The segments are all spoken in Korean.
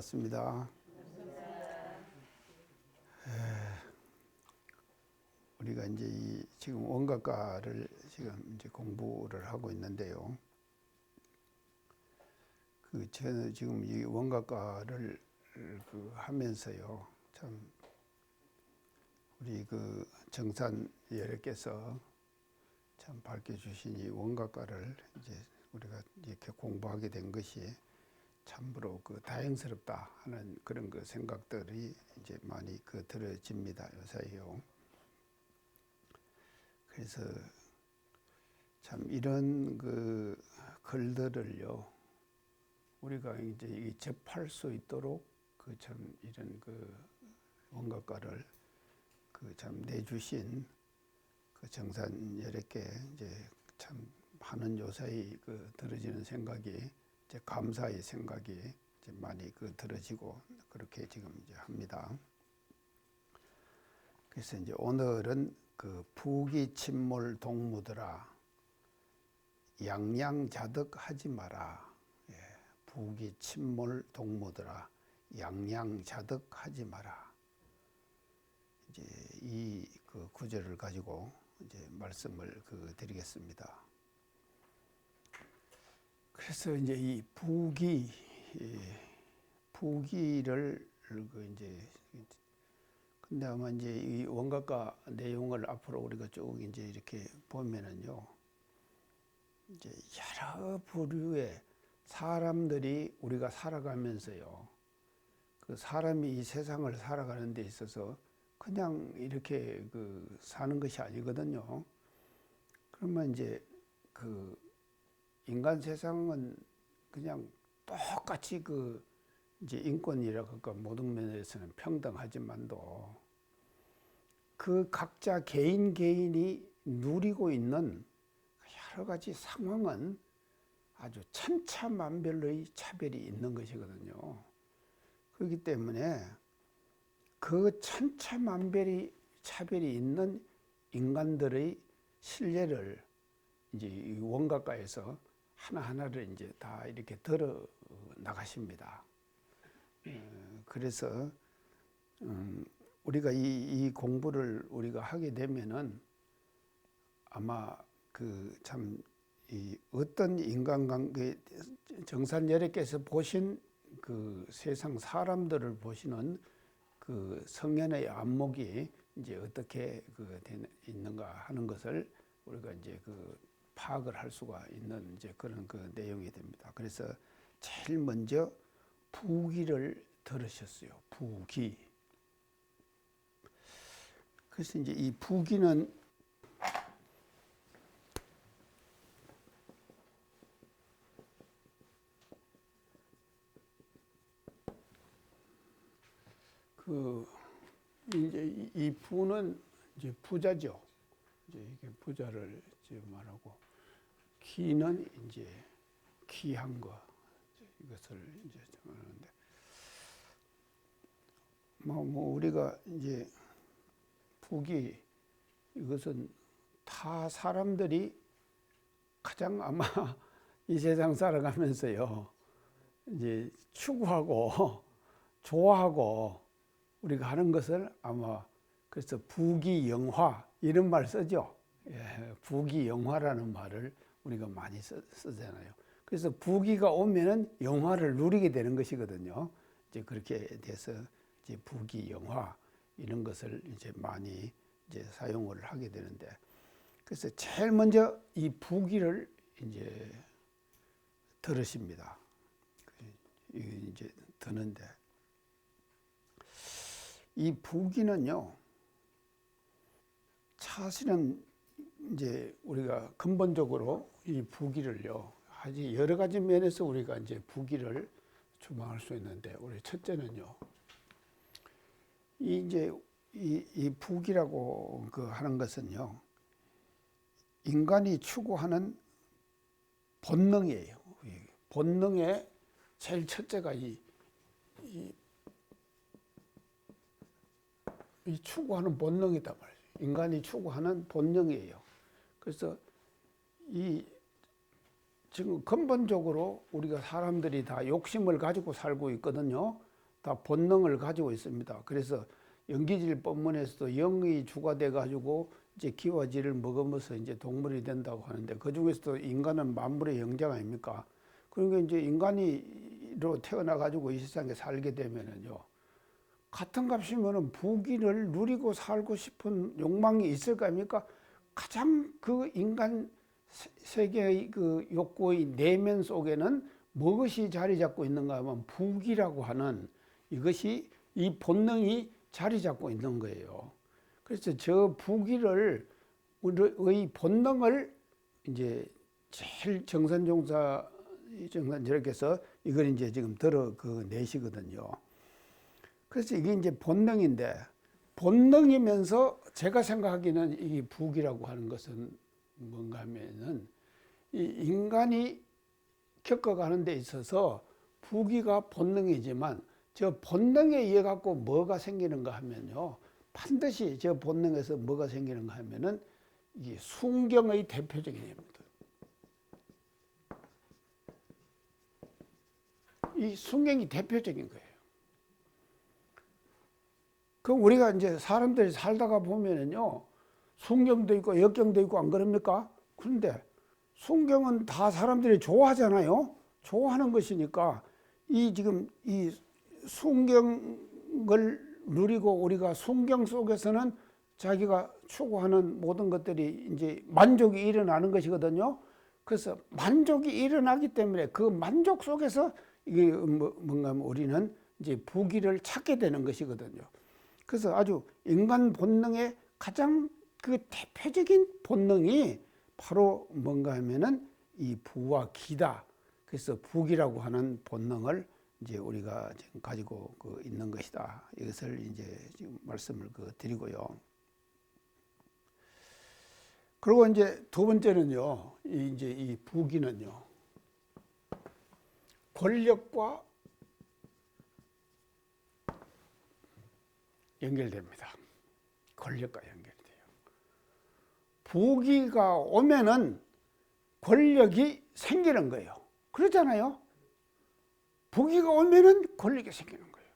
반갑습니다. 우리가 이제 지금 원각과를 지금 이제 공부를 하고 있는데요. 저는 지금 이 원각과를 하면서요, 참 우리 정산 예례께서 참 밝혀주신 이 원각과를 이제 우리가 이렇게 공부하게 된 것이 참으로 다행스럽다 하는 그런 생각들이 이제 많이 들어집니다, 요사이요. 그래서 참 이런 글들을요, 우리가 이제 접할 수 있도록 참 이런 원각과를 참 내주신 정산 예례께 이제 참 많은 요사이 들어지는 생각이 이제 감사의 생각이 이제 많이 들어지고 그렇게 지금 이제 합니다. 그래서 이제 오늘은 부귀 침몰 동무들아 양양자득하지 마라. 예, 부귀 침몰 동무들아 양양자득하지 마라. 이제 이 구절을 가지고 이제 말씀을 드리겠습니다. 그래서 이제 이 부귀를 이제 근데 아마 이제 이 원각과 내용을 앞으로 우리가 쭉 이제 이렇게 보면은요, 이제 여러 부류의 사람들이 우리가 살아가면서요, 사람이 이 세상을 살아가는 데 있어서 그냥 이렇게 사는 것이 아니거든요. 그러면 이제 인간 세상은 그냥 똑같이 이제 인권이라고 모든 면에서는 평등하지만도 각자 개인이 누리고 있는 여러 가지 상황은 아주 천차만별의 차별이 있는 것이거든요. 그렇기 때문에 천차만별의 차별이 있는 인간들의 신뢰를 이제 이 원각과에서 하나하나를 이제 다 이렇게 들어 나가십니다. 그래서 우리가 이 공부를 우리가 하게 되면은 아마 참 어떤 인간관계 정산 예례께서 보신 세상 사람들을 보시는 성현의 안목이 이제 어떻게 있는가 하는 것을 우리가 이제 파악을 할 수가 있는 이제 그런 내용이 됩니다. 그래서 제일 먼저 부귀를 들으셨어요. 부귀. 그래서 이제 이 부귀는 이제 이 부는 이제 부자죠. 이제 이게 부자를 이제 말하고, 귀는 이제 귀한 거, 이것을 이제 정하는데, 우리가 이제 부귀, 이것은 다 사람들이 가장 아마 이 세상 살아가면서요, 이제 추구하고 좋아하고 우리가 하는 것을 아마 그래서 부귀영화 이런 말 쓰죠. 예, 부귀영화라는 말을 우리가 많이 쓰잖아요. 그래서 부귀가 오면은 영화를 누리게 되는 것이거든요. 이제 그렇게 돼서 이제 부귀영화 이런 것을 이제 많이 이제 사용을 하게 되는데, 그래서 제일 먼저 이 부귀를 이제 들으십니다. 이제 듣는데, 이 부귀는요, 사실은 이제 우리가 근본적으로 이 부귀를요, 아주 여러 가지 면에서 우리가 이제 부귀를 추방할 수 있는데, 우리 첫째는요, 이 부귀라고 하는 것은요, 인간이 추구하는 본능이에요. 본능의 제일 첫째가 이 추구하는 본능이다 말이에요. 인간이 추구하는 본능이에요. 그래서 지금 근본적으로 우리가 사람들이 다 욕심을 가지고 살고 있거든요. 다 본능을 가지고 있습니다. 그래서 영기질 본문에서도 영의 주가 돼 가지고 이제 기와 질을 먹으면서 이제 동물이 된다고 하는데, 그 중에서도 인간은 만물의 영장 아닙니까? 그러니까 이제 인간이로 태어나 가지고 이 세상에 살게 되면은요, 같은 값이면은 부귀를 누리고 살고 싶은 욕망이 있을 거 아닙니까? 가장 그 인간 세계의 그 욕구의 내면 속에는 무엇이 자리 잡고 있는가 하면 부귀라고 하는 이것이, 이 본능이 자리 잡고 있는 거예요. 그래서 저 부귀를, 우리의 본능을 이제 제일 정산저력해서 이걸 이제 지금 내시거든요. 그래서 이게 이제 본능인데, 본능이면서 제가 생각하기는 이 부귀라고 하는 것은 뭔가 하면은, 이 인간이 겪어가는 데 있어서 부귀가 본능이지만, 저 본능에 의해 갖고 뭐가 생기는가 하면요, 반드시 저 본능에서 뭐가 생기는가 하면은 이게 순경의 대표적인 예입니다. 이 순경이 대표적인 거예요. 그 우리가 이제 사람들이 살다가 보면은요, 순경도 있고 역경도 있고 안 그럽니까? 그런데 순경은 다 사람들이 좋아하잖아요. 좋아하는 것이니까 이 지금 이 순경을 누리고 우리가 순경 속에서는 자기가 추구하는 모든 것들이 이제 만족이 일어나는 것이거든요. 그래서 만족이 일어나기 때문에 그 만족 속에서 이게 뭔가 우리는 이제 부귀를 찾게 되는 것이거든요. 그래서 아주 인간 본능의 가장 그 대표적인 본능이 바로 뭔가 하면은 이 부와 기다. 그래서 부귀라고 하는 본능을 이제 우리가 지금 가지고 있는 것이다. 이것을 이제 지금 말씀을 드리고요. 그리고 이제 두 번째는요, 이제 이 부귀는요, 권력과 연결됩니다. 권력과 연결돼요. 부귀가 오면은 권력이 생기는 거예요. 그렇잖아요. 부귀가 오면은 권력이 생기는 거예요.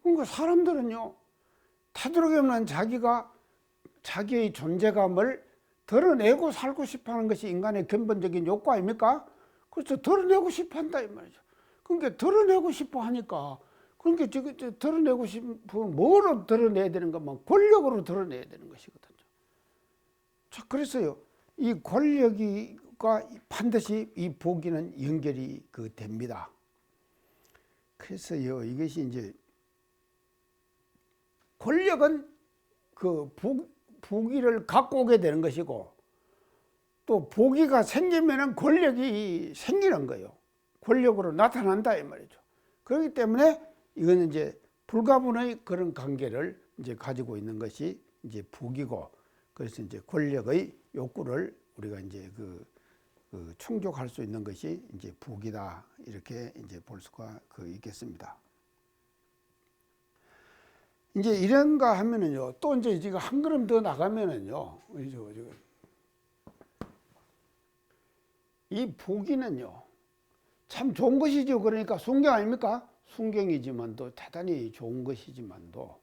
그러니까 사람들은요, 되도록이면 자기가 자기의 존재감을 드러내고 살고 싶어 하는 것이 인간의 근본적인 욕구 아닙니까? 그래서 드러내고 싶어 한다 이 말이죠. 그러니까 드러내고 싶어 하니까, 그러니까 드러내고 싶으면 뭐로 드러내야 되는가 하면 권력으로 드러내야 되는 것이거든요. 자, 그래서요, 이 권력과 반드시 이 부귀는 연결이 됩니다. 그래서요, 이것이 이제 권력은 그 부귀를 갖고 오게 되는 것이고, 또 부귀가 생기면은 권력이 생기는 거예요. 권력으로 나타난다 이 말이죠. 그렇기 때문에 이거는 이제 불가분의 그런 관계를 이제 가지고 있는 것이 이제 부귀고, 그래서 이제 권력의 욕구를 우리가 이제 충족할 수 있는 것이 이제 부귀다, 이렇게 이제 볼 수가 있겠습니다. 이제 이런가 하면은요, 또 이제 지금 한 걸음 더 나가면은요, 이 부귀는요, 참 좋은 것이죠. 그러니까 순경 아닙니까? 순경이지만도 대단히 좋은 것이지만도,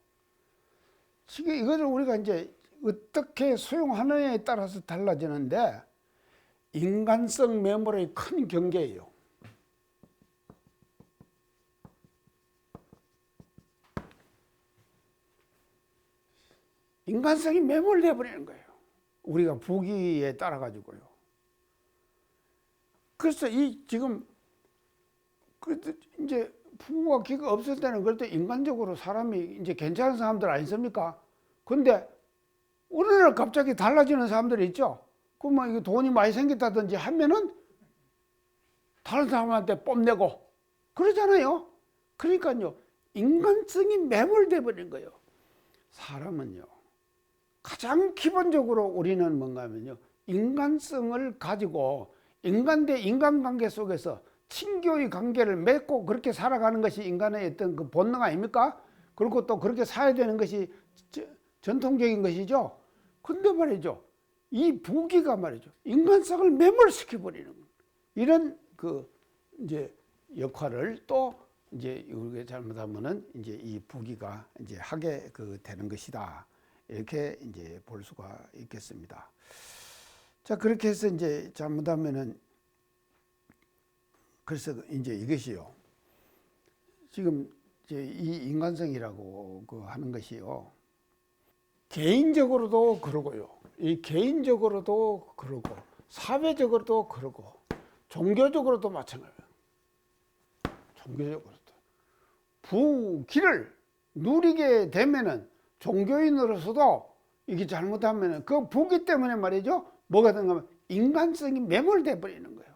지금 이것을 우리가 이제 어떻게 수용하느냐에 따라서 달라지는데, 인간성 매몰의 큰 경계예요. 인간성이 매몰돼 버리는 거예요. 우리가 부귀에 따라 가지고요. 그래서 지금 이제 부와 기가 없을 때는 그래도 인간적으로 사람이 이제 괜찮은 사람들 아니습니까? 근데 어느 날 갑자기 달라지는 사람들이 있죠. 그러면 이거 돈이 많이 생겼다든지 하면은 다른 사람한테 뽐내고 그러잖아요. 그러니까요, 인간성이 매몰돼 버린 거예요. 사람은요, 가장 기본적으로 우리는 뭔가 하면요, 인간성을 가지고 인간 대 인간관계 속에서 친교의 관계를 맺고 그렇게 살아가는 것이 인간의 어떤 그 본능 아닙니까? 그리고 또 그렇게 살아야 되는 것이 전통적인 것이죠. 근데 말이죠, 이 부귀가 말이죠, 인간성을 매몰시켜 버리는 이런 이제 역할을 또 이제 우리가 잘못하면은 이제 이 부귀가 이제 하게 되는 것이다. 이렇게 이제 볼 수가 있겠습니다. 자, 그렇게 해서 이제 잘못하면은 그래서 이제 이것이요. 지금 이제 이 인간성이라고 하는 것이요. 개인적으로도 그러고요. 이 개인적으로도 그러고 사회적으로도 그러고 종교적으로도 마찬가지예요. 종교적으로도 부귀를 누리게 되면은 종교인으로서도 이게 잘못하면은 그 부귀 때문에 말이죠. 뭐가 된가 하면 인간성이 매몰돼 버리는 거예요.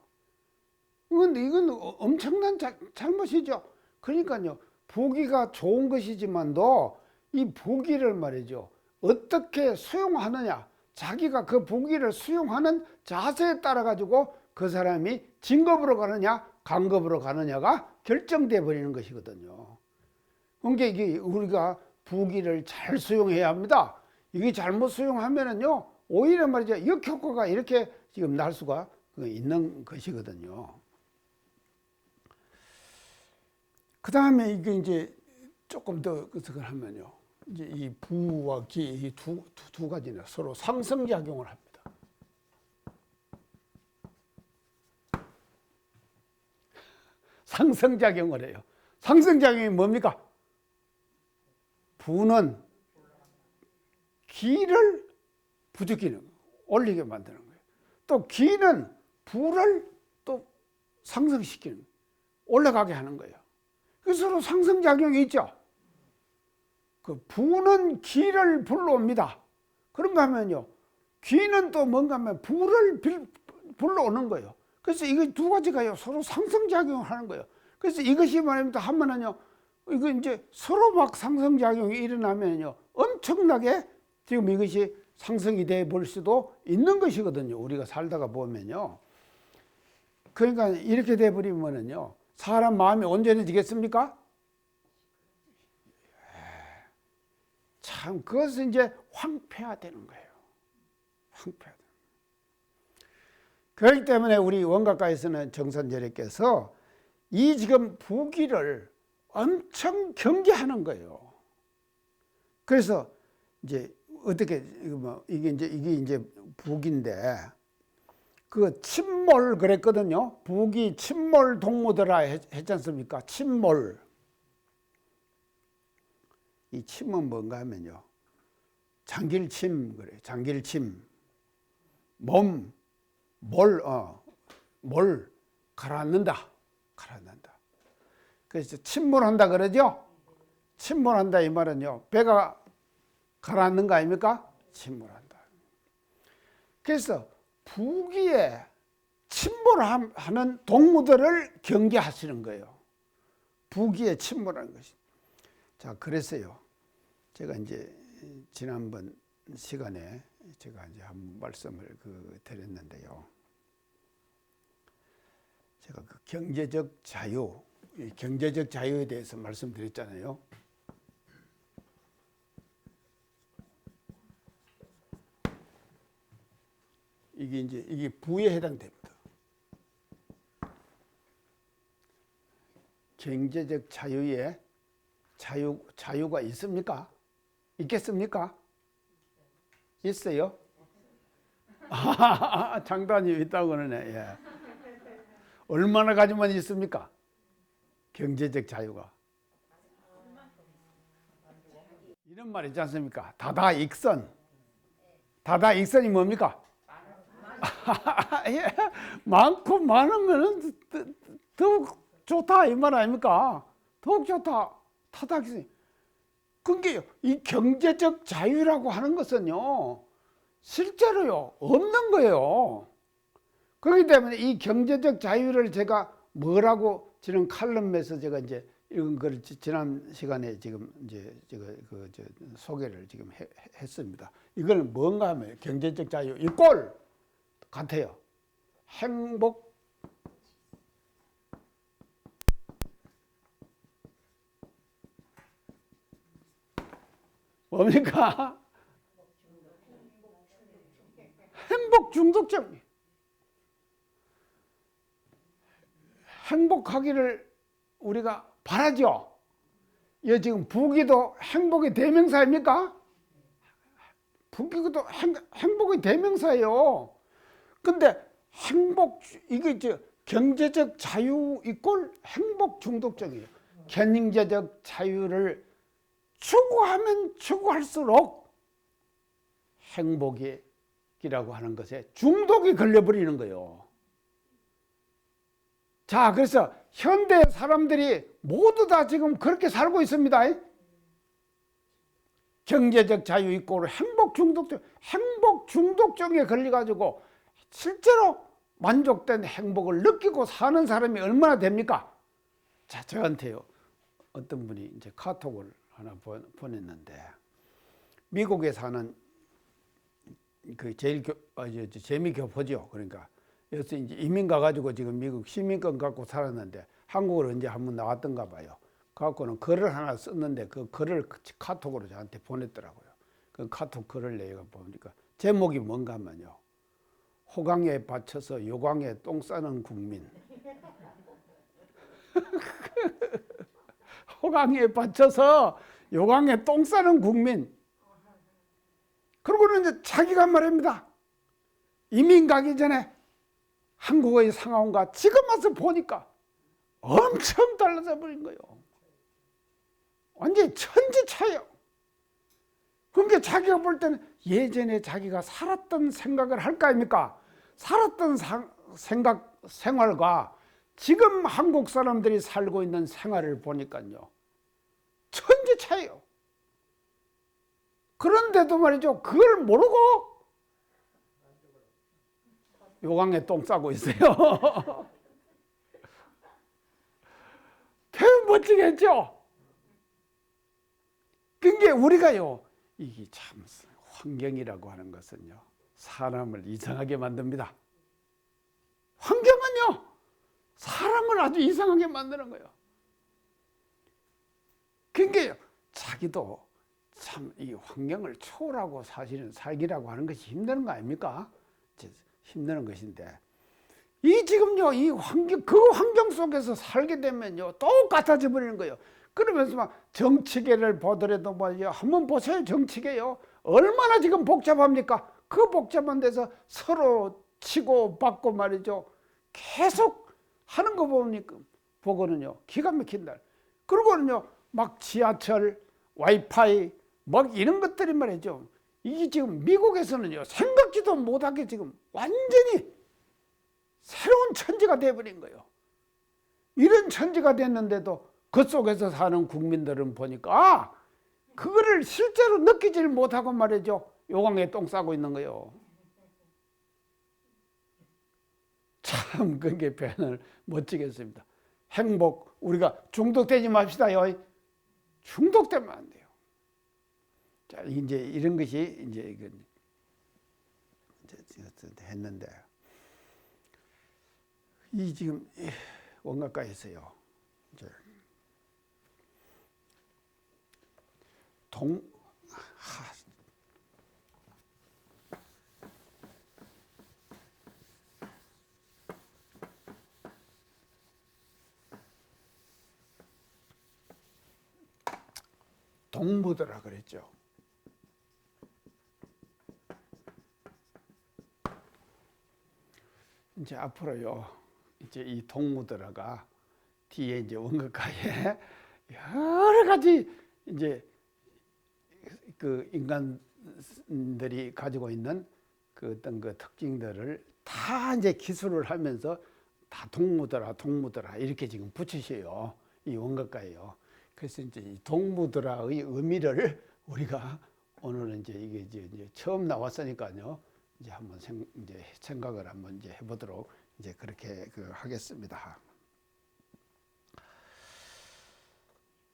이건 엄청난 잘못이죠. 그러니까요. 부귀가 좋은 것이지만도 이 부귀를 말이죠. 어떻게 수용하느냐. 자기가 그 부귀를 수용하는 자세에 따라 가지고 그 사람이 진급으로 가느냐 강급으로 가느냐가 결정돼 버리는 것이거든요. 그러니까 이게 우리가 부귀를 잘 수용해야 합니다. 이게 잘못 수용하면은요 오히려 말이죠 역효과가 이렇게 지금 날 수가 있는 것이거든요. 그 다음에 이게 이제 조금 더 그걸 하면요. 이제 이 부와 기, 이 두 가지는 서로 상승작용을 합니다. 상승작용을 해요. 상승작용이 뭡니까? 부는 기를 부추기는, 올리게 만드는 거예요. 또 기는 부를 또 상승시키는, 올라가게 하는 거예요. 그래서 서로 상승작용이 있죠. 그 부는 기를 불러옵니다. 그런가 하면요. 기는 또 뭔가 하면 부를 불러오는 거예요. 그래서 이거 두 가지가요. 서로 상승작용을 하는 거예요. 그래서 이것이 말입니다. 하면은요. 이거 이제 서로 막 상승작용이 일어나면요. 엄청나게 지금 이것이 상승이 돼 볼 수도 있는 것이거든요. 우리가 살다가 보면요. 그러니까 이렇게 돼 버리면은요. 사람 마음이 온전해지겠습니까? 참, 그것은 이제 황폐화되는 거예요. 황폐화되는 거예요. 그렇기 때문에 우리 원각가에서는 정선제례께서 이 지금 부귀를 엄청 경계하는 거예요. 그래서 이제 어떻게 이게 이제 부귀인데 그 침몰 그랬거든요. 부귀 침몰 동무더라 했지 않습니까? 침몰. 이 침은 뭔가 하면요. 장길침 그래. 장길침. 몰 가라앉는다. 가라앉는다. 그래서 침몰한다 그러죠? 침몰한다 이 말은요. 배가 가라앉는 거 아닙니까? 침몰한다. 그래서 부귀에 침몰하는 동무들을 경계하시는 거예요. 부귀에 침몰하는 것이. 자, 그래서요. 제가 이제 지난번 시간에 제가 이제 한 말씀을 드렸는데요. 제가 그 경제적 자유, 경제적 자유에 대해서 말씀드렸잖아요. 이게 부에 해당됩니다. 경제적 자유에 자유가 있습니까? 있겠습니까? 있어요? 장단이 있다고 그러네. 예. 얼마나 가지만 있습니까? 경제적 자유가. 이런 말 있지 않습니까? 다다익선. 다다익선이 뭡니까? 예. 많고 많으면 더욱 좋다 이 말 아닙니까? 더욱 좋다. 다다익선. 그게 이 경제적 자유라고 하는 것은요. 실제로요. 없는 거예요. 그렇기 때문에 이 경제적 자유를 제가 뭐라고 지난 칼럼에서 제가 이제 이런 걸 지난 시간에 지금 이제 제가 소개를 지금 했습니다. 이걸 뭔가 하면 경제적 자유 이 꼴 같아요. 행복 뭡니까? 행복 중독적. 행복하기를 우리가 바라죠. 이 지금 부귀도 행복의 대명사입니까? 부귀도 행복의 대명사예요. 근데 행복, 이게 경제적 자유 이꼴 행복 중독적이에요. 경제적 자유를 추구하면 추구할수록 행복이라고 하는 것에 중독이 걸려버리는 거예요. 자, 그래서 현대 사람들이 모두 다 지금 그렇게 살고 있습니다. 경제적 자유 이꼴 행복 중독증에 걸려가지고 실제로 만족된 행복을 느끼고 사는 사람이 얼마나 됩니까? 자, 저한테요. 어떤 분이 이제 카톡을 하나 보냈는데, 미국에 사는 그 제일 재미교포죠. 그러니까 여기서 이제 이민 가가지고 지금 미국 시민권 갖고 살았는데 한국을 언제 한번 나왔던가 봐요. 갖고는 글을 하나 썼는데 그 글을 카톡으로 저한테 보냈더라고요. 그 카톡 글을 내가 보니까 제목이 뭔가 하면요. 호강에 받쳐서 요강에 똥 싸는 국민. 호강에 받쳐서 요강에 똥 싸는 국민. 그러고는 이제 자기가 말입니다. 이민 가기 전에 한국의 상황과 지금 와서 보니까 엄청 달라져 버린 거예요. 완전히 천지차예요. 그러니까 자기가 볼 때는 예전에 자기가 살았던 생각을 할 거 아닙니까? 살았던 생활과 지금 한국 사람들이 살고 있는 생활을 보니까요. 천지차예요. 그런데도 말이죠. 그걸 모르고 요강에 똥 싸고 있어요. 배우 멋지겠죠? 그게 우리가요. 이게 참 환경이라고 하는 것은요. 사람을 이상하게 만듭니다. 환경은요. 사람을 아주 이상하게 만드는 거예요. 그게 자기도 참 이 환경을 초월하고 사실은 살기라고 하는 것이 힘든 거 아닙니까? 힘드는 것인데 이 지금요 이 환경 그 환경 속에서 살게 되면요 똑같아져 버리는 거예요. 그러면서 막 정치계를 보더라도 뭐요 한번 보세요. 정치계요 얼마나 지금 복잡합니까? 그 복잡한 데서 서로 치고 받고 말이죠. 계속 하는 거 보고는요 기가 막힌다. 그리고는요 막 지하철, 와이파이 막 이런 것들이 말이죠. 이게 지금 미국에서는요 생각지도 못하게 지금 완전히 새로운 천지가 돼버린 거예요. 이런 천지가 됐는데도 그 속에서 사는 국민들은 보니까 그거를 실제로 느끼지를 못하고 말이죠. 요강에 똥 싸고 있는 거예요. 참 그게 표현을 멋지겠습니다. 행복 우리가 중독되지 맙시다요. 중독되면 안 돼요. 자, 이제 이런 것이 이제 했는데 이 지금 원각가에서요. 이제 동무더라 그랬죠. 이제 앞으로요, 이제 이 동무더라가 뒤에 이제 원각가에 여러 가지 이제 그 인간들이 가지고 있는 그 어떤 그 특징들을 다 이제 기술을 하면서 다 동무더라 이렇게 지금 붙이셔요. 이 원각가에요. 그래서 이제 이 동무더라의 의미를 우리가 오늘은 이제 이게 이제 처음 나왔으니까요. 이제 한번 이제 생각을 한번 이제 해보도록 이제 그렇게 하겠습니다.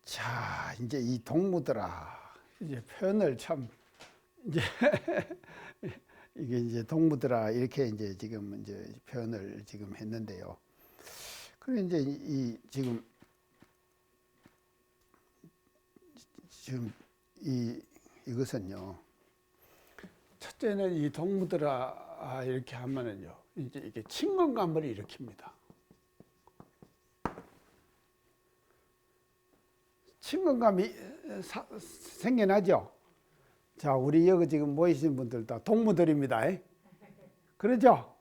자, 이제 이 동무더라 이제 표현을 참 이제 이게 이제 동무더라 이렇게 이제 지금 이제 표현을 지금 했는데요. 그래 이제 지금 이것은요. 첫째는 이 동무더라 이렇게 하면은요. 이제 이게 친근감을 일으킵니다. 친근감이 생겨나죠. 자, 우리 여기 지금 모이신 분들 다 동무들입니다. 그러죠?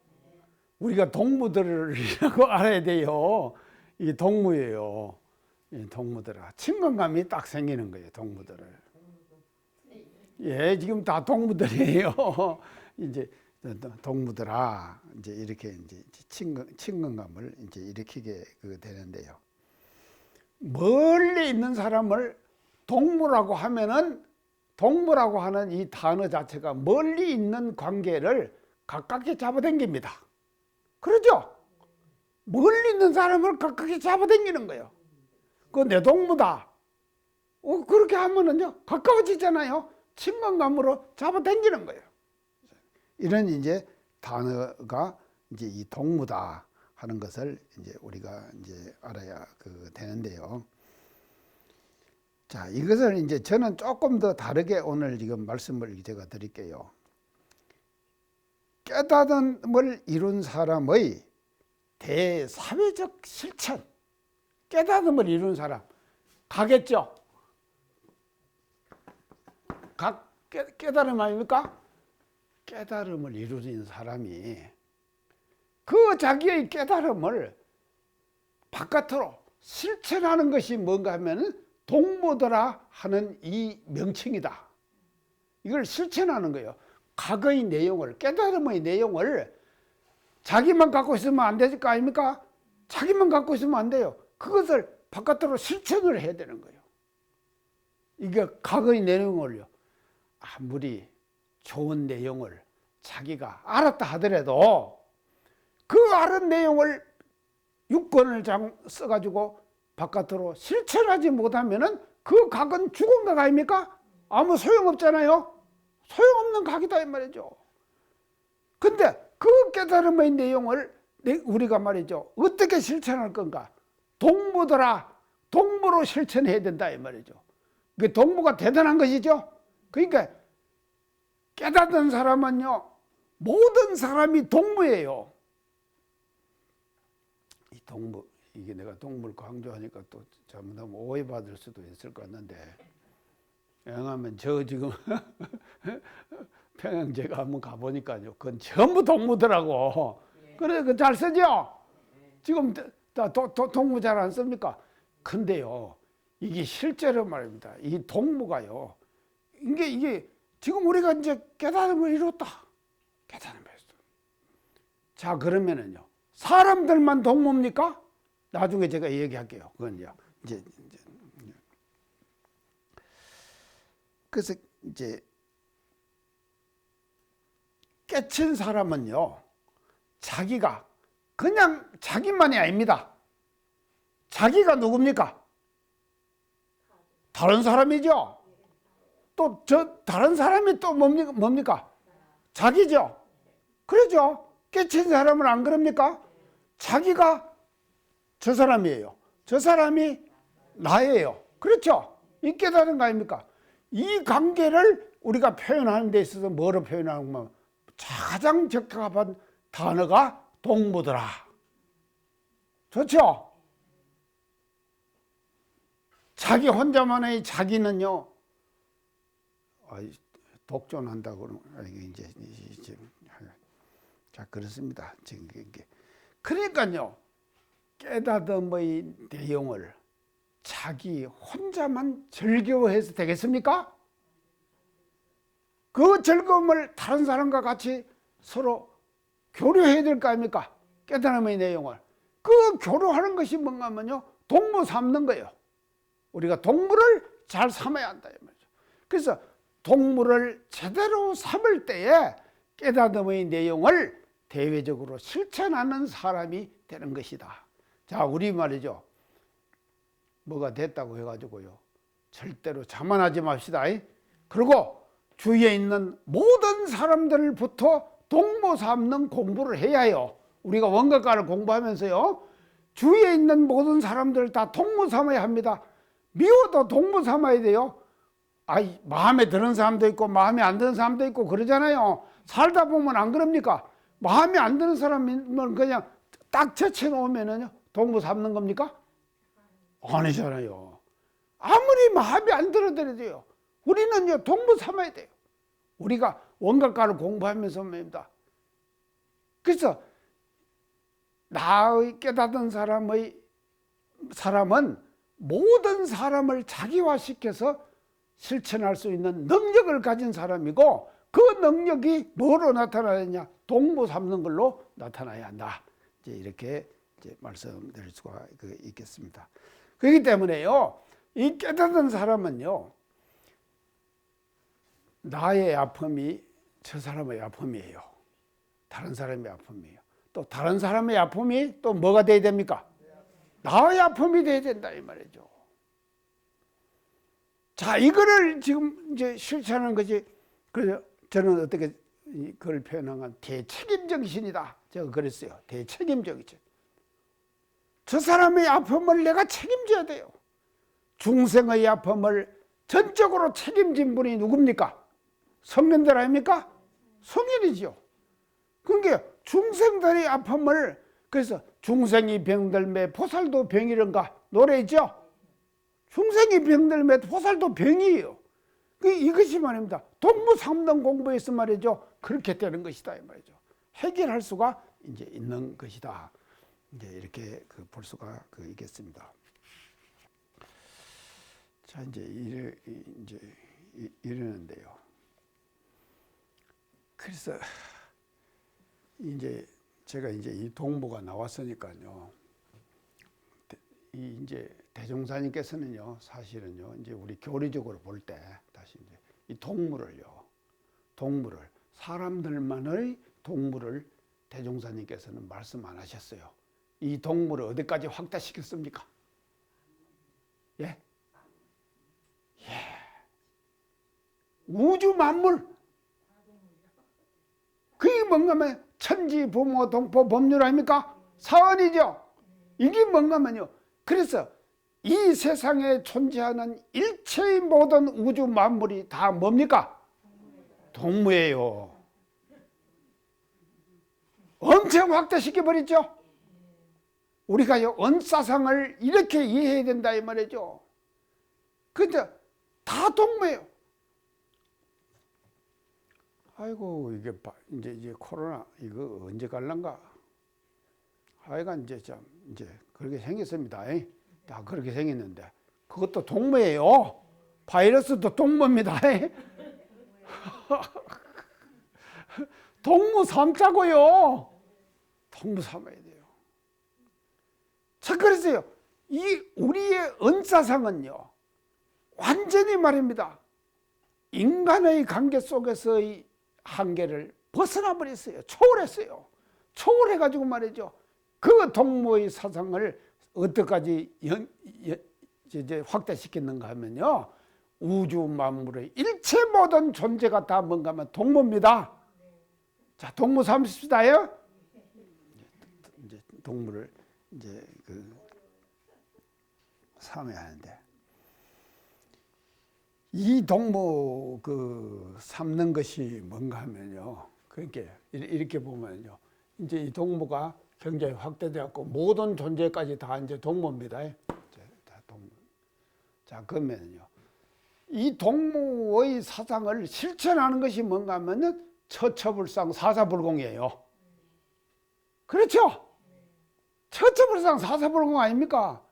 우리가 동무들이라고 알아야 돼요. 이 동무예요. 이 동무들아. 친근감이 딱 생기는 거예요, 동무들을. 예, 지금 다 동무들이에요. 이제 동무들아, 이제 이렇게 이제 친근감을 이제 일으키게 되는데요. 멀리 있는 사람을 동무라고 하면은, 동무라고 하는 이 단어 자체가 멀리 있는 관계를 가깝게 잡아당깁니다. 그러죠? 멀리 있는 사람을 가깝게 잡아당기는 거예요. 그거 내 동무다. 그렇게 하면은요, 가까워지잖아요. 친근감으로 잡아당기는 거예요. 이런 이제 단어가 이제 이 동무다 하는 것을 이제 우리가 이제 알아야 되는데요. 자, 이것을 이제 저는 조금 더 다르게 오늘 지금 말씀을 제가 드릴게요. 깨달음을 이룬 사람의 대사회적 실천, 깨달음을 이룬 사람 가겠죠? 깨달음 아닙니까? 깨달음을 이루는 사람이 그 자기의 깨달음을 바깥으로 실천하는 것이 뭔가 하면 동무더라 하는 이 명칭이다. 이걸 실천하는 거예요. 과거의 내용을, 깨달음의 내용을 자기만 갖고 있으면 안 될 거 아닙니까? 자기만 갖고 있으면 안 돼요. 그것을 바깥으로 실천을 해야 되는 거예요. 이게 과거의 내용을요. 아무리 좋은 내용을 자기가 알았다 하더라도 그 알은 내용을 유권을 써가지고 바깥으로 실천하지 못하면은 그 각은 죽은 각 아닙니까? 아무 소용없잖아요. 소용없는 각이다 이 말이죠. 근데 그 깨달음의 내용을 우리가 말이죠. 어떻게 실천할 건가? 동무더라. 동무로 실천해야 된다 이 말이죠. 그 동무가 대단한 것이죠. 그러니까 깨닫는 사람은요, 모든 사람이 동무예요. 이 동무, 이게 내가 동무를 강조하니까 또 잘못하면 오해받을 수도 있을 것 같는데, 왜냐하면 저 지금 평양제가 한번 가보니까요, 그건 전부 동무더라고. 그래, 그 잘 쓰죠? 지금 다 동무 잘 안 씁니까? 근데요, 이게 실제로 말입니다. 이 동무가요, 이게 지금 우리가 이제 깨달음을 이뤘다. 깨달음을 했어. 자, 그러면은요, 사람들만 동무입니까? 나중에 제가 얘기할게요. 그건요. 이제. 그래서 이제 깨친 사람은요, 자기가 그냥 자기만이 아닙니다. 자기가 누굽니까? 다른 사람이죠. 또 다른 사람이 또 뭡니까? 자기죠. 그러죠. 깨친 사람은 안 그럽니까? 자기가 저 사람이에요. 저 사람이 나예요. 그렇죠? 이 깨달은 거 아닙니까? 이 관계를 우리가 표현하는 데 있어서 뭐로 표현하는 거면 가장 적합한 단어가 동무더라. 좋죠? 자기 혼자만의 자기는요, 독존한다고 이제 자, 그렇습니다. 지금 그러니까요, 깨닫음의 내용을 자기 혼자만 즐거워해서 되겠습니까? 그 즐거움을 다른 사람과 같이 서로 교류해야 될 거 아닙니까? 깨달음의 내용을. 그 교류하는 것이 뭔가 하면요, 동무 삼는 거예요. 우리가 동무를 잘 삼아야 한다 이 말이죠. 그래서 동무를 제대로 삼을 때에 깨닫음의 내용을 대외적으로 실천하는 사람이 되는 것이다. 자, 우리 말이죠. 뭐가 됐다고 해가지고요, 절대로 자만하지 맙시다. 그리고 주위에 있는 모든 사람들부터 동무 삼는 공부를 해야 해요. 우리가 원각과를 공부하면서요, 주위에 있는 모든 사람들을 다 동무 삼아야 합니다. 미워도 동무 삼아야 돼요. 마음에 드는 사람도 있고 마음에 안 드는 사람도 있고 그러잖아요. 살다 보면 안 그럽니까? 마음에 안 드는 사람은 그냥 딱 제쳐놓으면은요, 동무 삼는 겁니까? 아니잖아요. 아무리 마음에 안 들어들어도요. 우리는요, 동무 삼아야 돼요. 우리가 원각과를 공부하면서 말입니다. 그래서 나의 깨닫은 사람은 모든 사람을 자기화시켜서 실천할 수 있는 능력을 가진 사람이고, 그 능력이 뭐로 나타나느냐? 동무 삼는 걸로 나타나야 한다. 이제 이렇게 이제 말씀드릴 수가 있겠습니다. 그렇기 때문에요, 이 깨닫은 사람은요, 나의 아픔이 저 사람의 아픔이에요. 다른 사람의 아픔이에요. 또 다른 사람의 아픔이 또 뭐가 돼야 됩니까? 나의 아픔이 돼야 된다 이 말이죠. 자, 이거를 지금 이제 실천하는 것이, 그래서 저는 어떻게 그걸 표현한 대책임 정신이다. 제가 그랬어요. 대책임 정신. 저 사람의 아픔을 내가 책임져야 돼요. 중생의 아픔을 전적으로 책임진 분이 누굽니까? 성인들 아닙니까? 성인이죠. 그러니까 중생들의 아픔을, 그래서 중생이 병들매 보살도 병이런가 노래 있죠? 중생이 병들매 보살도 병이에요. 이것이 말입니다. 동무 삼는 공부에서 말이죠. 그렇게 되는 것이다 이 말이죠. 해결할 수가 이제 있는 것이다. 이제 이렇게 볼 수가 있겠습니다. 자, 이제 이러는데요. 그래서 이제 제가 이제 이 동무가 나왔으니까요. 이제 대종사님께서는요, 사실은요, 이제 우리 교리적으로 볼 때 다시 이제 이 동무를 사람들만의 동무를 대종사님께서는 말씀 안 하셨어요. 이 동무를 어디까지 확대시켰습니까? 예? 우주 만물. 그게 뭔가 하면 천지, 부모, 동포, 법률 아닙니까? 사언이죠. 이게 뭔가 하면요. 그래서 이 세상에 존재하는 일체의 모든 우주 만물이 다 뭡니까? 동무예요. 엄청 확대시켜버렸죠. 우리가요, 언사상을 이렇게 이해해야 된다 이 말이죠. 근데 다 동무예요. 아이고, 이게 이제 코로나 이거 언제 갈란가? 하여간 이제 그렇게 생겼습니다. 다 그렇게 생겼는데 그것도 동무예요. 바이러스도 동무입니다. 동무 삼자고요. 동무 삼아야 돼요. 자, 그래서요, 이 우리의 언사상은요, 완전히 말입니다. 인간의 관계 속에서의 한계를 벗어나 버렸어요. 초월했어요. 초월해가지고 말이죠. 그 동무의 사상을 어떻게까지 이제 확대시켰는가 하면요, 우주 만물의 일체 모든 존재가 다 뭔가 하면 동무입니다. 자, 동무 삼십시다요. 이제 동무를 이제 삼아야 하는데, 이 동무 삼는 것이 뭔가 하면요, 그러니까 이렇게 보면요, 이제 이 동무가 굉장히 확대되었고 모든 존재까지 다 이제 동무입니다. 다 동무. 자, 그러면요, 이 동무의 사상을 실천하는 것이 뭔가 하면은 처처불상 사사불공이에요. 그렇죠? 처처불상 사사불공 아닙니까?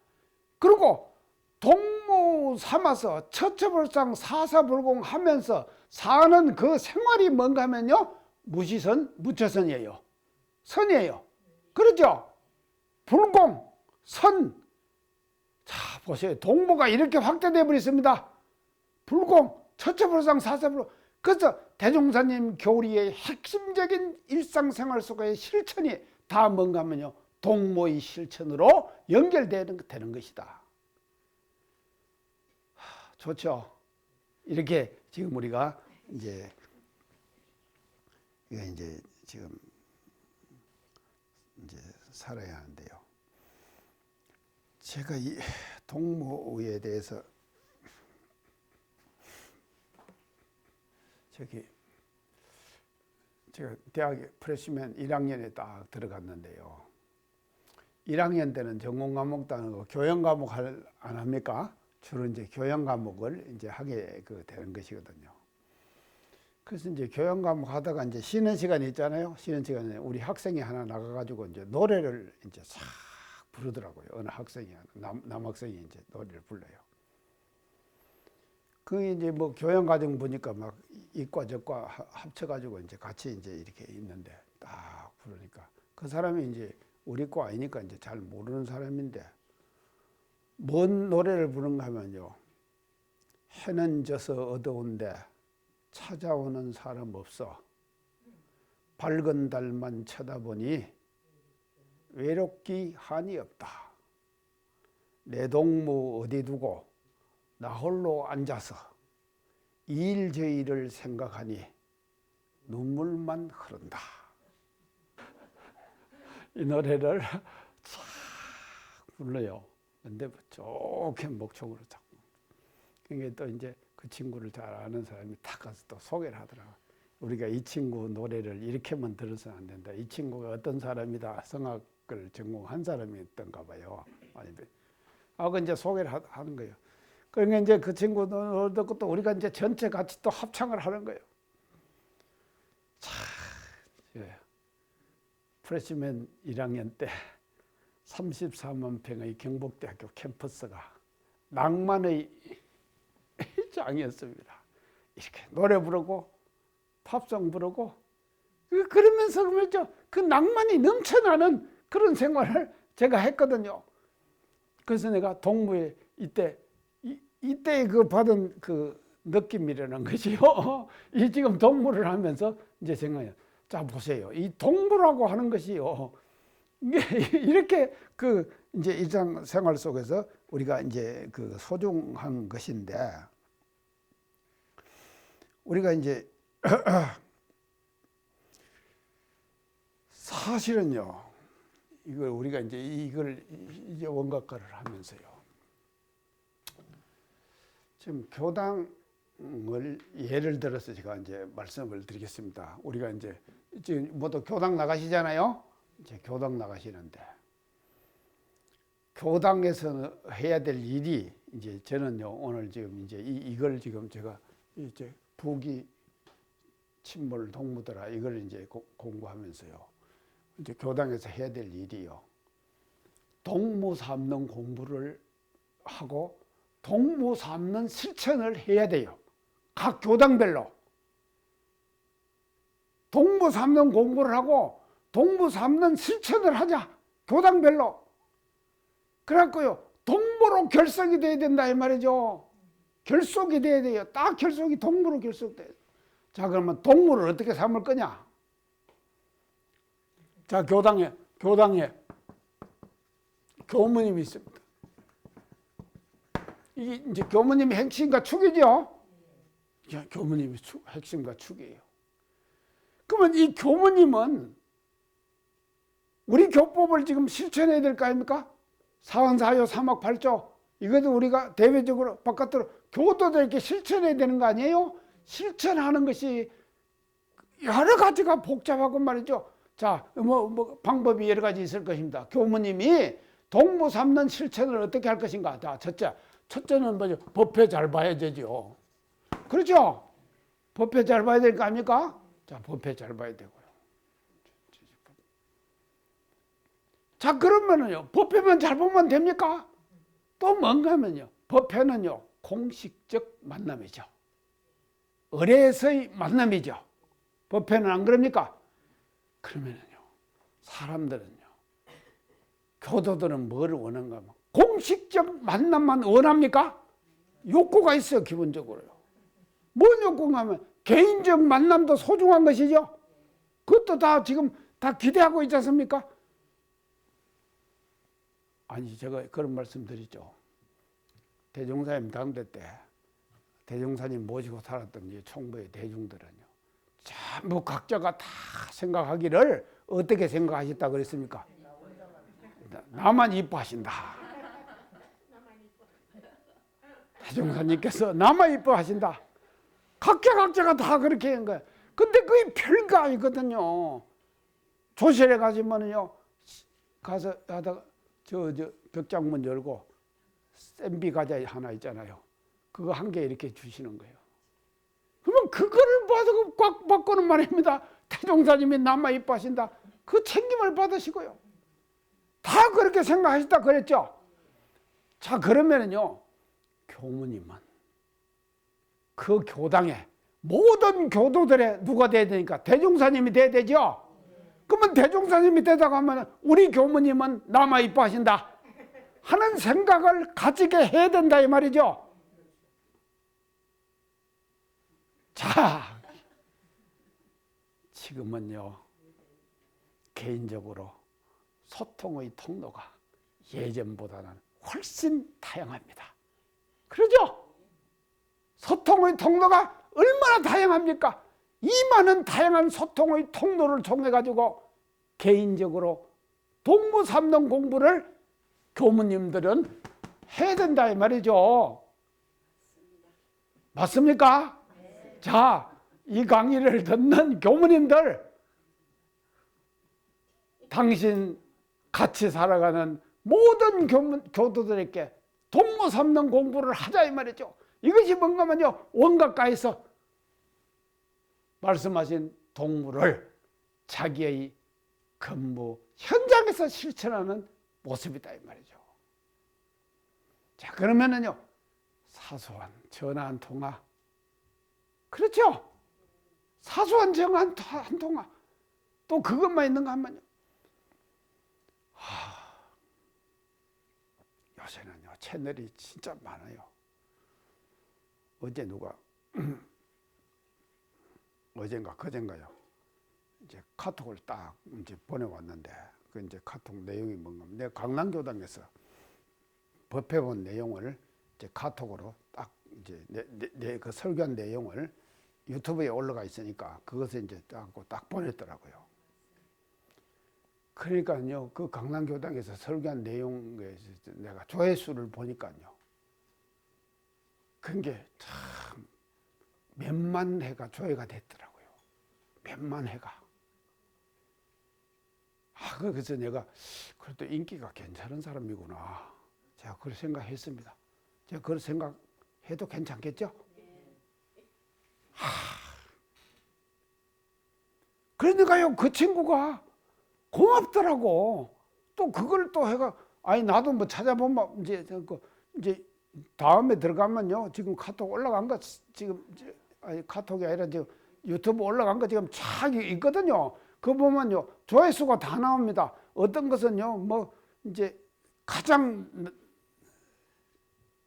그리고 동무 삼아서 처처불상 사사불공 하면서 사는 그 생활이 뭔가 하면요, 무시선, 무처선이에요. 선이에요. 그렇죠? 불공, 선. 자, 보세요. 동무가 이렇게 확대되어 버렸습니다. 불공, 처처불상 사사불공. 그래서 대종사님 교리의 핵심적인 일상생활 속의 실천이 다 뭔가 하면요, 동무의 실천으로 연결되는 것이다. 좋죠? 이렇게 지금 우리가 이제 지금 살아야 하는데요. 제가 이 동무에 대해서 제가 대학에 프레시맨 1학년에 딱 들어갔는데요. 1학년 때는 전공 과목도 안 하고 교양 과목 안 합니까? 주로 이제 교양 과목을 이제 하게 되는 것이거든요. 그래서 이제 교양 과목 하다가 이제 쉬는 시간이 있잖아요. 쉬는 시간에 우리 학생이 하나 나가가지고 이제 노래를 이제 싹 부르더라고요. 어느 학생이 남학생이 이제 노래를 불러요. 그 이제 뭐 교양 과정 보니까 막 이과 저과 합쳐가지고 이제 같이 이제 이렇게 있는데 딱 부르니까 그 사람이 이제 우리 과 아니니까 이제 잘 모르는 사람인데 뭔 노래를 부르는가 하면요. 해는 져서 어두운데 찾아오는 사람 없어. 밝은 달만 쳐다보니 외롭기 한이 없다. 내 동무 어디 두고 나 홀로 앉아서 이 일 저 일을 생각하니 눈물만 흐른다. 이 노래를 쫙 불러요. 근데 좋게 목청으로 자꾸. 그게 또 이제 그 친구를 잘 아는 사람이 탁 가서 또 소개를 하더라고. 우리가 이 친구 노래를 이렇게만 들어서는 안 된다. 이 친구가 어떤 사람이다. 성악을 전공한 사람이었던가 봐요. 그 이제 소개를 하는 거예요. 그러니까 이제 그 친구 노래 듣고 또 우리가 이제 전체 같이 또 합창을 하는 거예요. 예. 프레시맨 1학년 때 34만 평의 경북대학교 캠퍼스가 낭만의 장이었습니다. 이렇게 노래 부르고 팝송 부르고 그러면서 말이죠. 그 낭만이 넘쳐나는 그런 생활을 제가 했거든요. 그래서 내가 동무에 이때 그 받은 그 느낌이라는 것이요. 이 지금 동무를 하면서 이제 생각해요. 자 보세요. 이 동무라고 하는 것이요. 이렇게 그 이제 일상생활 속에서 우리가 이제 그 소중한 것인데 우리가 이제 사실은요. 이걸 우리가 이걸 이제 원각과를 하면서요. 지금 교당을 예를 들어서 제가 이제 말씀을 드리겠습니다. 우리가 이제 지금 모두 교당 나가시잖아요. 이제 교당 나가시는데 교당에서 해야 될 일이 이제 저는요 오늘 지금 이제 이걸 지금 제가 이제 부기 침몰 동무더라 이걸 이제 공부하면서요. 이제 교당에서 해야 될 일이요. 동무 삼는 공부를 하고 동무 삼는 실천을 해야 돼요. 각 교당별로. 동무 삼는 공부를 하고 동무 삼는 실천을 하자. 교당별로. 그래갖고요. 동무로 결석이 돼야 된다 이 말이죠. 결속이 돼야 돼요. 딱 결속이 동무로 결속돼요. 자 그러면 동무를 어떻게 삼을 거냐. 자 교당에 교무님이 있습니다. 이게 이제 교무님이 핵심과 축이죠. 교무님이 핵심과 축이에요. 그러면 이 교무님은 우리 교법을 지금 실천해야 될 거 아닙니까? 사원사요, 삼학팔조 이것도 우리가 대외적으로 바깥으로 교도들에게 실천해야 되는 거 아니에요? 실천하는 것이 여러 가지가 복잡하고 말이죠. 자, 뭐 방법이 여러 가지 있을 것입니다. 교무님이 동무 삼는 실천을 어떻게 할 것인가? 자, 첫째는 뭐죠? 법회 잘 봐야 되죠. 그렇죠? 법회 잘 봐야 될 거 아닙니까? 자, 법회 잘 봐야 되고요. 자, 그러면은요, 법회만 잘 보면 됩니까? 또 뭔가 하면요, 법회는요, 공식적 만남이죠. 의례에서의 만남이죠. 법회는 안 그럽니까? 그러면은요, 사람들은요, 교도들은 뭘 원하는가 하면 공식적 만남만 원합니까? 욕구가 있어요, 기본적으로요. 뭔 욕구가 하면 개인적 만남도 소중한 것이죠. 그것도 다 지금 다 기대하고 있지 않습니까? 아니, 제가 그런 말씀 드리죠. 대종사님 당대 때 대종사님 모시고 살았던 이 총부의 대중들은요, 전부 각자가 다 생각하기를 어떻게 생각하셨다 그랬습니까? 나만 이뻐하신다. 대종사님께서 나만 이뻐하신다. 각자가 다 그렇게 한 거예요. 근데 그게 별거 아니거든요. 조실에 가시면은요, 가서 하다가 저 벽장문 열고 MB 과자 하나 있잖아요. 그거 한 개 이렇게 주시는 거예요. 그러면 그거를 받고 꽉 받고는 말입니다. 태종사님이 남아 이뻐하신다. 그 책임을 받으시고요. 다 그렇게 생각하셨다 그랬죠. 자, 그러면은요, 교무님은 그 교당에 모든 교도들의 누가 돼야 되니까 대종사님이 돼야 되죠. 그러면 대종사님이 되다가 하면 우리 교무님은 남아 이뻐하신다 하는 생각을 가지게 해야 된다 이 말이죠. 자, 지금은요, 개인적으로 소통의 통로가 예전보다는 훨씬 다양합니다. 그러죠? 소통의 통로가 얼마나 다양합니까? 이 많은 다양한 소통의 통로를 통해 가지고 개인적으로 동무삼론 공부를 교무님들은 해야 된다 이 말이죠. 맞습니까? 네. 자, 이 강의를 듣는 교무님들, 당신 같이 살아가는 모든 교도들에게 동무삼론 공부를 하자 이 말이죠. 이것이 뭔가면요, 원각가에서 말씀하신 동무를 자기의 근무 현장에서 실천하는 모습이다 이 말이죠. 자, 그러면은요, 사소한 전화 한 통화, 그렇죠? 사소한 전화 한 통화, 또 그것만 있는가 하면요, 요새는요 채널이 진짜 많아요. 어제 누가 어젠가 그젠가요, 이제 카톡을 딱 이제 보내왔는데, 그 이제 카톡 내용이 뭔가, 내가 강남교당에서 법회본 내용을 이제 카톡으로 딱 이제 내 그 설교한 내용을 유튜브에 올라가 있으니까 그것을 이제 딱 보냈더라고요. 그러니까요, 그 강남교당에서 설교한 내용에 내가 조회수를 보니까요, 그게 참 몇만 회가 조회가 됐더라고요. 몇만 회가. 그래서 내가 그래도 인기가 괜찮은 사람이구나, 제가 그렇게 생각했습니다. 제가 그렇게 생각해도 괜찮겠죠? 그러니까요, 그 친구가 고맙더라고. 또 그걸 또 해가, 아니 나도 뭐 찾아보면 이제 다음에 들어가면요, 지금 카톡 올라간 거, 지금 아니 카톡이 아니라 지금 유튜브 올라간 거 지금 쫙 있거든요. 그거 보면요, 조회수가 다 나옵니다. 어떤 것은요, 뭐 이제 가장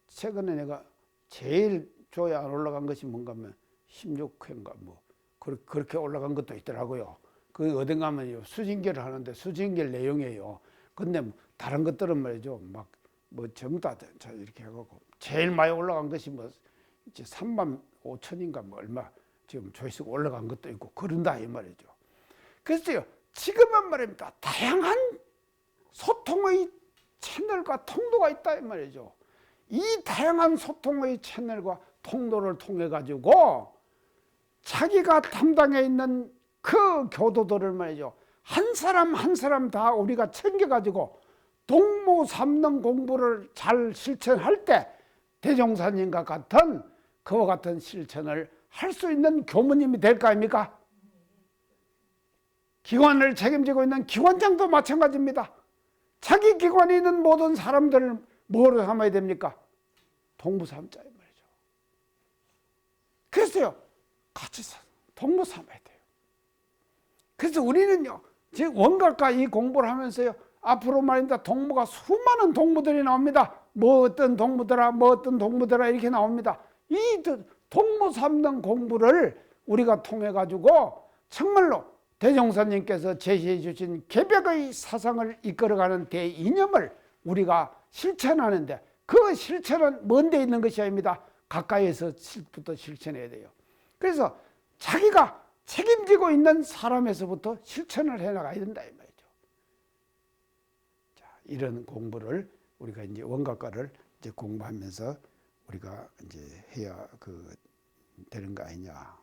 최근에 내가 제일 조회 안 올라간 것이 뭔가 하면 16회인가 뭐 그렇게 올라간 것도 있더라고요. 그 어딘가 하면요, 수징계를 하는데 수징계 내용이에요. 근데 다른 것들은 말이죠, 막 뭐 전부 다 이렇게 해갖고 제일 많이 올라간 것이 뭐 이제 3만 5천인가 뭐 얼마 지금 조회수가 올라간 것도 있고 그런다 이 말이죠. 그래서요, 지금은 말입니다, 다양한 소통의 채널과 통로가 있다 이 말이죠. 이 다양한 소통의 채널과 통로를 통해 가지고 자기가 담당해 있는 그 교도들을 말이죠, 한 사람 한 사람 다 우리가 챙겨 가지고 동무삼론 공부를 잘 실천할 때 대종사님과 같은 그와 같은 실천을 할 수 있는 교무님이 될 거 아닙니까? 기관을 책임지고 있는 기관장도 마찬가지입니다. 자기 기관에 있는 모든 사람들을 뭐로 삼아야 됩니까? 동무 삼자 말이죠. 그래서요, 같이 동무 삼아야 돼요. 그래서 우리는요, 즉 원각과 이 공부를 하면서요, 앞으로 말입니다, 동무가 수많은 동무들이 나옵니다. 뭐 어떤 동무들아 이렇게 나옵니다. 이 동무 삼는 공부를 우리가 통해 가지고 정말로 대종사님께서 제시해 주신 개벽의 사상을 이끌어가는 대이념을 우리가 실천하는데, 그 실천은 먼 데 있는 것이 아닙니다. 가까이에서부터 실천해야 돼요. 그래서 자기가 책임지고 있는 사람에서부터 실천을 해나가야 된다 이 말이죠. 자, 이런 공부를 우리가 이제 원각과를 이제 공부하면서 우리가 이제 해야 되는 거 아니냐.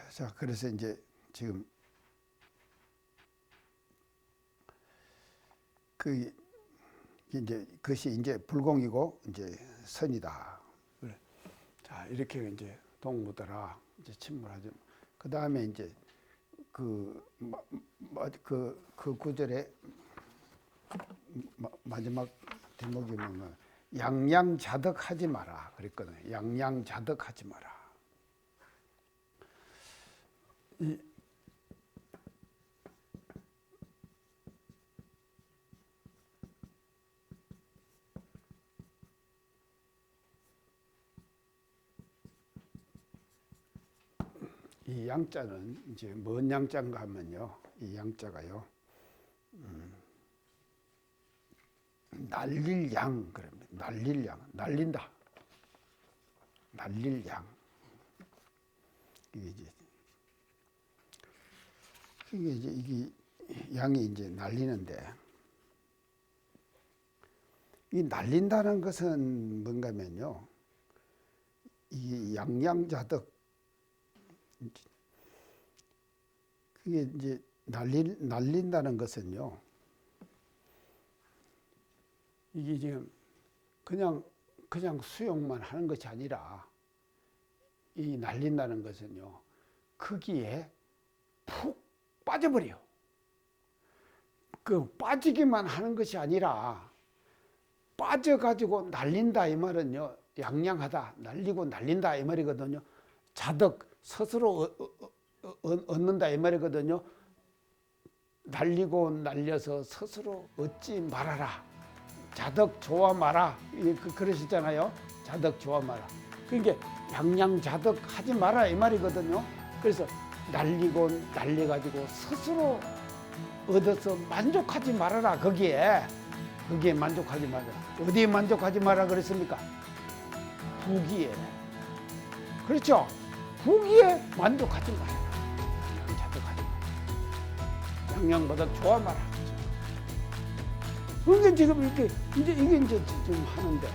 자, 그래서 이제 지금 이제 그것이 이제 불공이고 이제 선이다. 그래. 자 이렇게 이제 동무들아 이제 침몰하죠. 그 다음에 이제 그 구절에 마지막 대목이 뭐냐면 양양자덕하지 마라 그랬거든요. 양양자덕하지 마라. 이 양자는 이제 뭔 양자인가 하면요. 이 양자가요. 날릴 양 그럽니다. 날릴 양, 날린다. 날릴 양. 이게 양이 이제 날리는데 이 날린다는 것은 뭔가면요. 이 양양자덕 그게 이제 날린다는 것은요. 이게 지금 그냥 수용만 하는 것이 아니라 이 날린다는 것은요. 거기에 푹 빠져버려. 그 빠지기만 하는 것이 아니라 빠져가지고 날린다 이 말은요. 양양하다, 날리고 날린다 이 말이거든요. 자덕, 스스로 얻는다 이 말이거든요. 날리고 날려서 스스로 얻지 말아라. 자덕 좋아 마라. 그러시잖아요. 자덕 좋아 마라. 그러니까 양양자덕 하지 마라 이 말이거든요. 그래서 날리고 날려가지고 스스로 얻어서 만족하지 말아라. 거기에 만족하지 말아라. 어디에 만족하지 마라 그랬습니까? 부기에. 그렇죠? 부기에 만족하지 마라. 양양자덕하지 마라. 양양보다 좋아 마라. 그러니까 지금 이게 이제 지금 하는데